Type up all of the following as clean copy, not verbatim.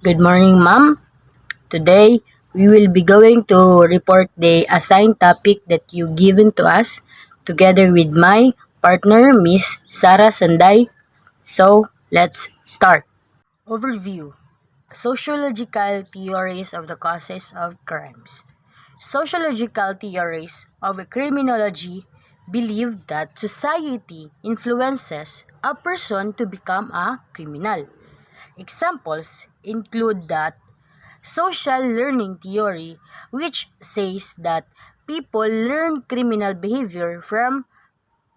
Good morning, ma'am. Today, we will be going to report the assigned topic that you given to us together with my partner, Miss Sarah Sanday. So, let's start. Overview. Sociological theories of the causes of crimes. Sociological theories of criminology believe that society influences a person to become a criminal. Examples include that social learning theory, which says that people learn criminal behavior from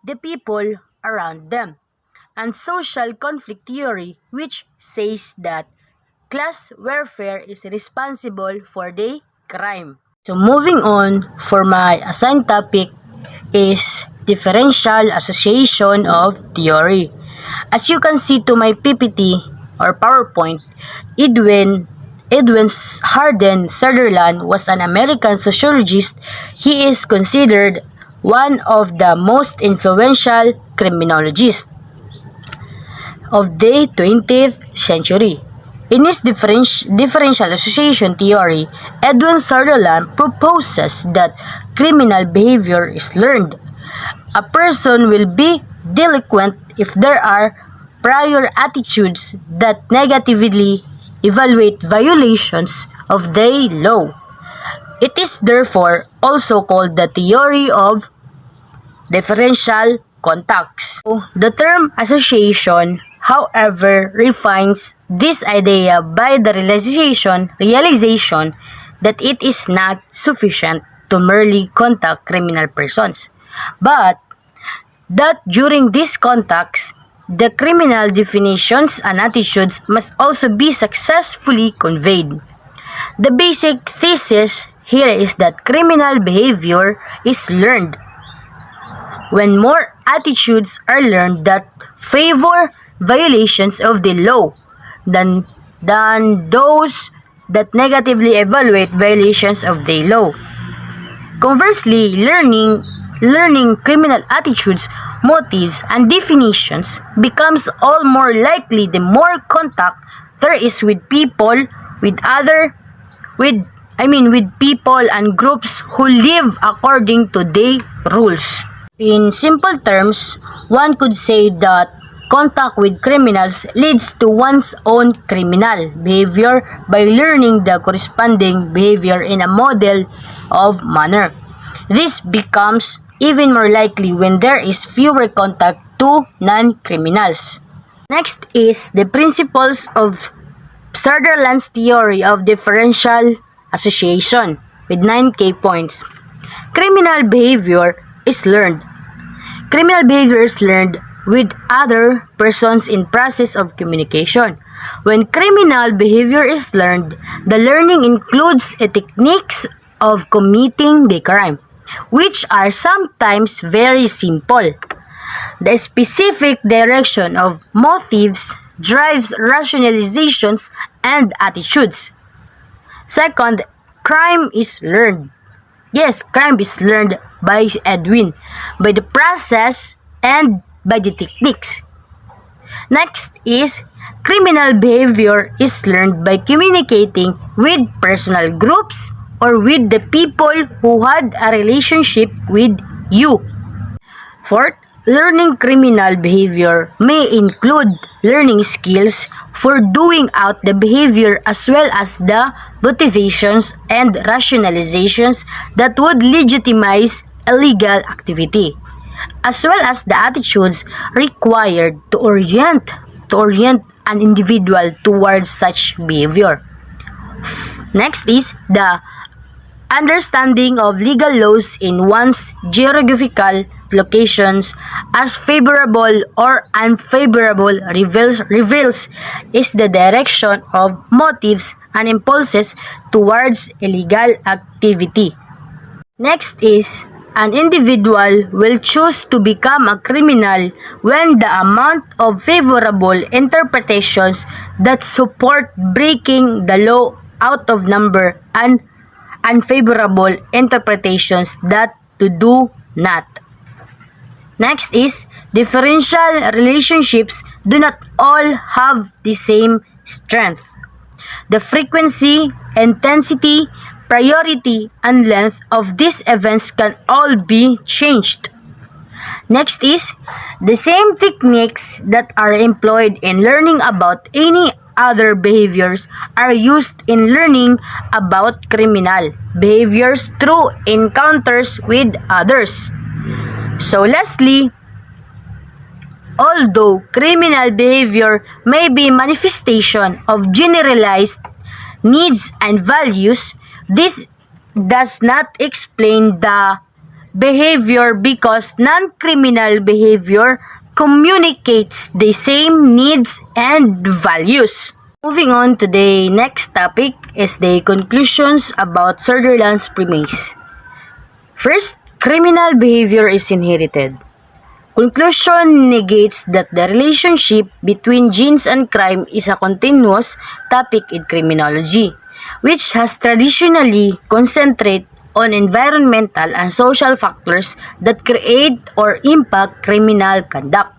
the people around them, and social conflict theory, which says that class warfare is responsible for the crime. So moving on, for my assigned topic is differential association of theory. As you can see to my PPT or PowerPoint, Edwin Hardin Sutherland was an American sociologist. He is considered one of the most influential criminologists of the 20th century. In his differential association theory, Edwin Sutherland proposes that criminal behavior is learned. A person will be delinquent if there are prior attitudes that negatively evaluate violations of the law. It is therefore also called the theory of differential contacts. The term association, however, refines this idea by the realization that it is not sufficient to merely contact criminal persons, but that during these contacts, the criminal definitions and attitudes must also be successfully conveyed. The basic thesis here is that criminal behavior is learned. When more attitudes are learned that favor violations of the law than those that negatively evaluate violations of the law. Conversely, learning criminal attitudes, motives, and definitions becomes all more likely the more contact there is with people and groups who live according to the rules. In simple terms, one could say that contact with criminals leads to one's own criminal behavior by learning the corresponding behavior in a model of manner. This becomes even more likely when there is fewer contact to non-criminals. Next is the principles of Sutherland's theory of differential association with 9 key points. Criminal behavior is learned. Criminal behavior is learned with other persons in process of communication. When criminal behavior is learned, the learning includes techniques of committing the crime, which are sometimes very simple. The specific direction of motives drives rationalizations and attitudes. Second, crime is learned. Yes, crime is learned by Edwin, by the process and by the techniques. Next is criminal behavior is learned by communicating with personal groups or with the people who had a relationship with you. Fourth, learning criminal behavior may include learning skills for doing out the behavior as well as the motivations and rationalizations that would legitimize illegal activity, as well as the attitudes required to orient an individual towards such behavior. Next is the understanding of legal laws in one's geographical locations as favorable or unfavorable reveals is the direction of motives and impulses towards illegal activity. Next is an individual will choose to become a criminal when the amount of favorable interpretations that support breaking the law out of number and unfavorable interpretations that to do not. Next is differential relationships do not all have the same strength. the frequency, intensity, priority, and length of these events can all be changed. Next is, the same techniques that are employed in learning about any other behaviors are used in learning about criminal behaviors through encounters with others. So lastly, although criminal behavior may be manifestation of generalized needs and values, this does not explain the behavior because non-criminal behavior communicates the same needs and values. Moving on to the next topic is the conclusions about Sutherland's premise. First, criminal behavior is inherited. Conclusion negates that the relationship between genes and crime is a continuous topic in criminology, which has traditionally concentrated on environmental and social factors that create or impact criminal conduct.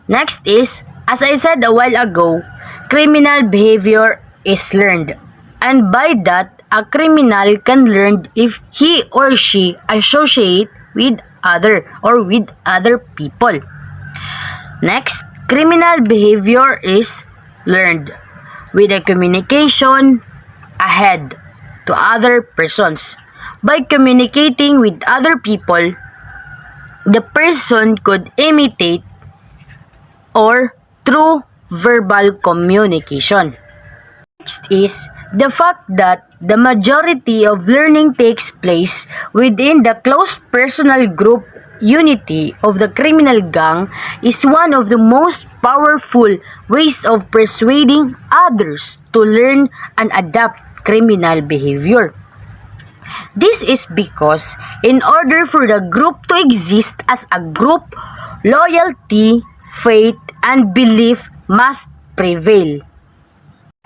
Next is, as I said a while ago, criminal behavior is learned, and by that, a criminal can learn if he or she associate with other people. Next, criminal behavior is learned with a communication ahead to other persons. By communicating with other people, the person could imitate or through verbal communication. Next is the fact that the majority of learning takes place within the close personal group unity of the criminal gang is one of the most powerful ways of persuading others to learn and adapt criminal behavior. This is because in order for the group to exist as a group, loyalty, faith, and belief must prevail.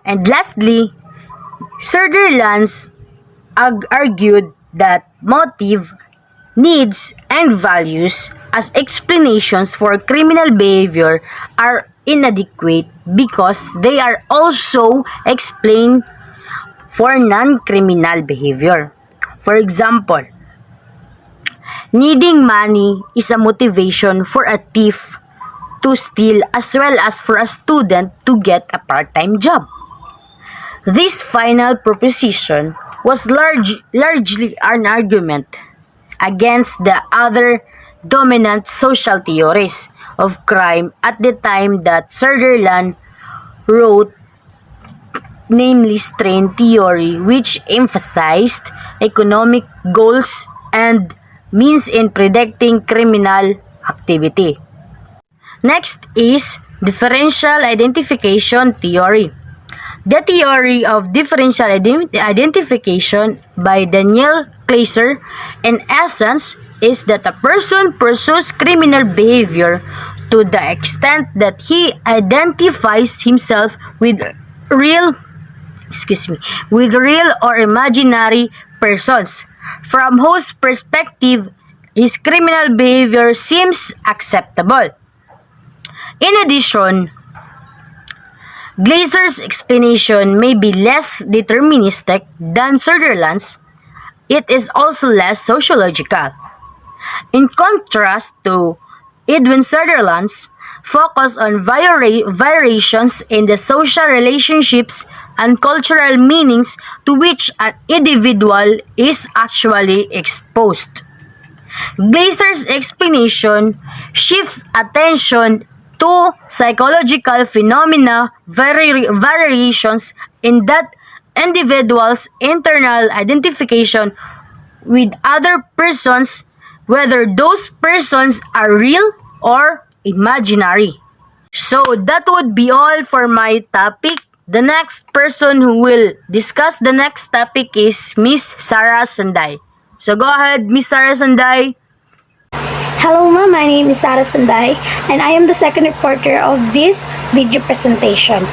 And lastly, Sutherland argued that motive, needs, and values as explanations for criminal behavior are inadequate because they are also explained for non-criminal behavior. For example, needing money is a motivation for a thief to steal as well as for a student to get a part-time job. This final proposition was largely an argument against the other dominant social theories of crime at the time that Sutherland wrote, namely strain theory, which emphasized economic goals and means in predicting criminal activity. Next is differential identification theory. The theory of differential identification by Daniel Kleiser, in essence, is that a person pursues criminal behavior to the extent that he identifies himself with real or imaginary persons, from whose perspective his criminal behavior seems acceptable. In addition, Glazer's explanation may be less deterministic than Sutherland's. It is also less sociological. In contrast to Edwin Sutherland's focus on variations in the social relationships and cultural meanings to which an individual is actually exposed. Glazer's explanation shifts attention to psychological phenomena, variations in that individual's internal identification with other persons, whether those persons are real or imaginary. So that would be all for my topic. The next person who will discuss the next topic is Miss Sarah Sanday. So go ahead, Miss Sarah Sanday. Hello ma'am, my name is Sarah Sanday and I am the second reporter of this video presentation.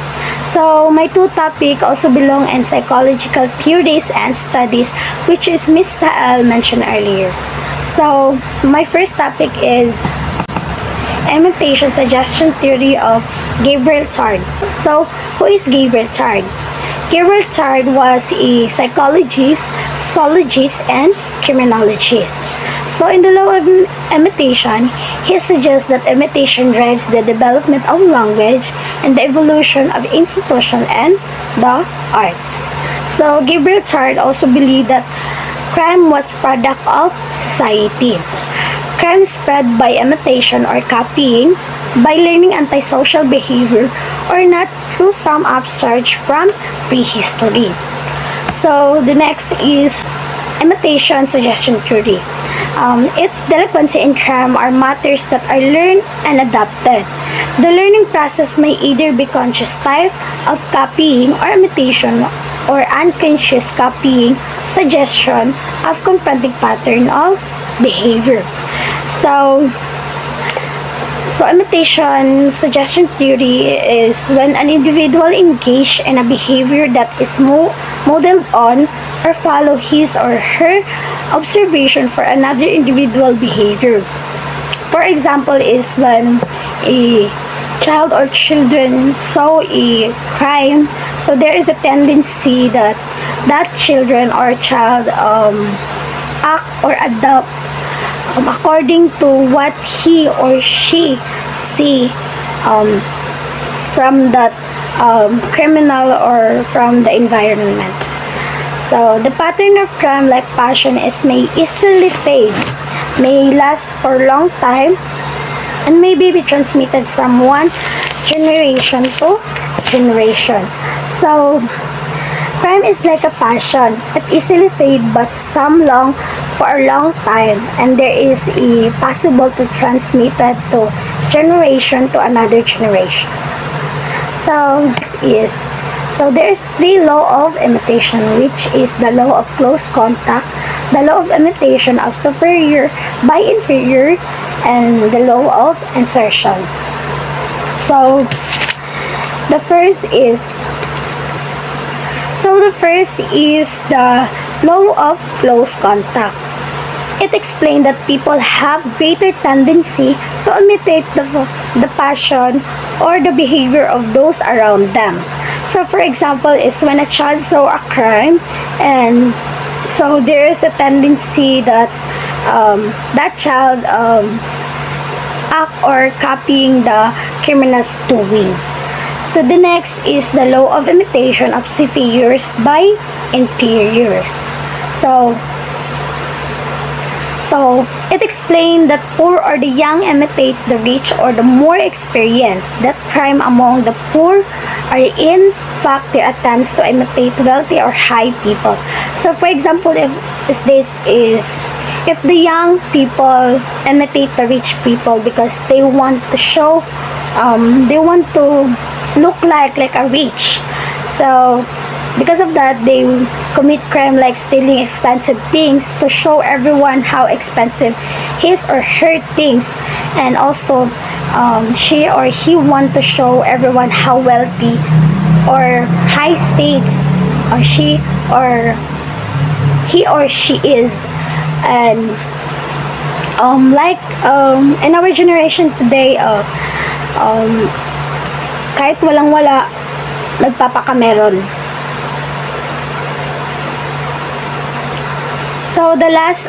So my two topics also belong in psychological theories and studies, which is Miss Saal mentioned earlier. So my first topic is imitation suggestion theory of Gabriel Tard. So who is Gabriel Tard? Gabriel Tard was a psychologist, sociologist, and criminologist. So in the law of imitation, he suggests that imitation drives the development of language and the evolution of institution and the arts. So Gabriel Tard also believed that crime was product of society. Crime spread by imitation or copying, by learning antisocial behavior, or not through some upsurge from prehistory. So the next is imitation suggestion theory. Its delinquency and crime are matters that are learned and adapted. The learning process may either be conscious type of copying or imitation, or unconscious copying, suggestion of confronting pattern of behavior. So imitation suggestion theory is when an individual engage in a behavior that is modeled on or follow his or her observation for another individual behavior. For example, is when a child or children saw a crime, so there is a tendency that children or child act or adopt according to what he or she see from that criminal or from the environment. So the pattern of crime, like passion, may easily fade, may last for a long time, and may be transmitted from one generation to generation. So crime is like a passion. It easily fades, but some long for a long time, and there is a possible to transmit it to generation to another generation. So next is, so there is the law of imitation, which is the law of close contact, the law of imitation of superior by inferior, and the law of insertion. So the first is the law of close contact. It explained that people have greater tendency to imitate the passion or the behavior of those around them. So for example, is when a child saw a crime, and so there is a tendency that that child act or copying the criminal's doing. So the next is the law of imitation of superiors by inferior. So it explained that poor or the young imitate the rich or the more experienced. That crime among the poor are in fact their attempts to imitate wealthy or high people. So for example, if the young people imitate the rich people because they want to show, they want to look like a rich. So because of that, they commit crime like stealing expensive things to show everyone how expensive his or her things, and also she or he want to show everyone how wealthy or high states or he or she is. And in our generation today, kahit walang-wala, nagpapakameron. So the last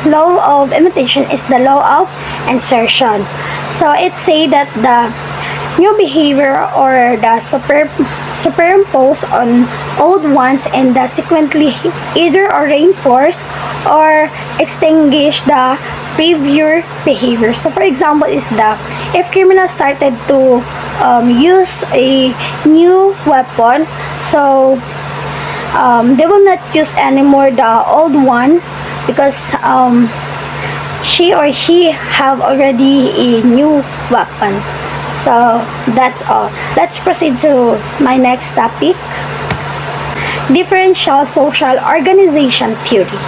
law of imitation is the law of insertion. So it say that the new behavior or the superimpose on old ones and subsequently either or reinforce or extinguish the previous behavior. So for example is if criminals started to use a new weapon, so they will not use anymore the old one because she or he have already a new weapon. So that's all. Let's proceed to my next topic: differential social organization theory.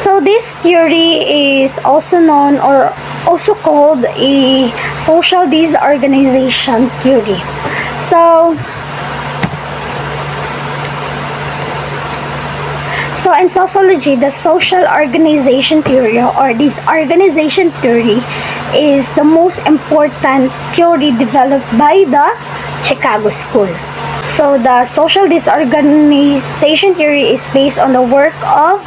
So this theory is also known or also called a social disorganization theory. So in sociology, the social organization theory or disorganization theory is the most important theory developed by the Chicago School. So the social disorganization theory is based on the work of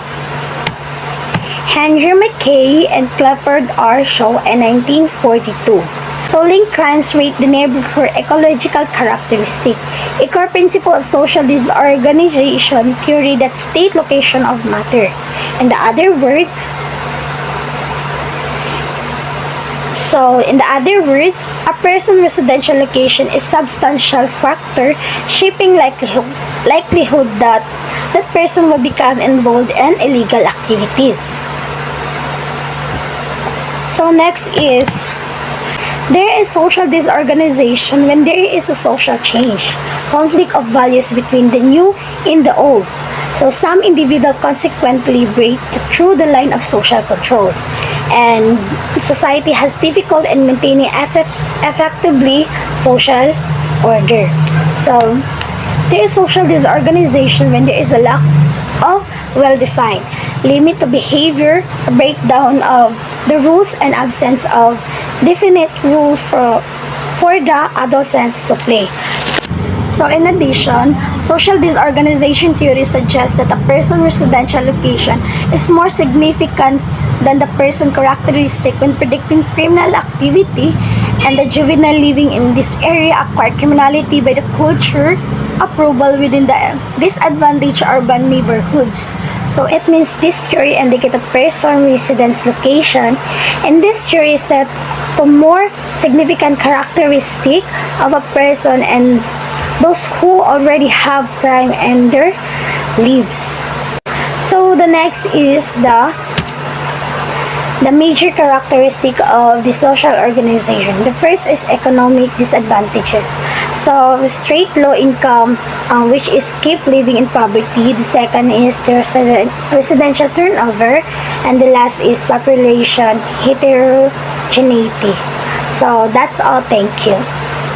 Henry McKay and Clifford R. Shaw in 1942. So link crimes rate the neighborhood ecological characteristic, a core principle of social disorganization theory that state location of matter. In the other words, a person's residential location is substantial factor shaping likelihood that that person will become involved in illegal activities. So next is, there is social disorganization when there is a social change, conflict of values between the new and the old. So some individuals consequently break through the line of social control, and society has difficulty in maintaining effectively social order. So there is social disorganization when there is a lack of well-defined limit to behavior, a breakdown of the rules, and absence of definite rules for the adolescents to play. So in addition, social disorganization theory suggests that a person's residential location is more significant than the person's characteristic when predicting criminal activity, and the juvenile living in this area acquire criminality by the culture approval within the disadvantaged urban neighborhoods. So it means this theory indicate a person's residence location, and this theory is set to more significant characteristic of a person and those who already have crime in their lives. So the next is the major characteristic of the social organization. The first is economic disadvantages. So straight low income, which is keep living in poverty. The second is the residential turnover, and the last is population heterogeneity. So that's all. Thank you.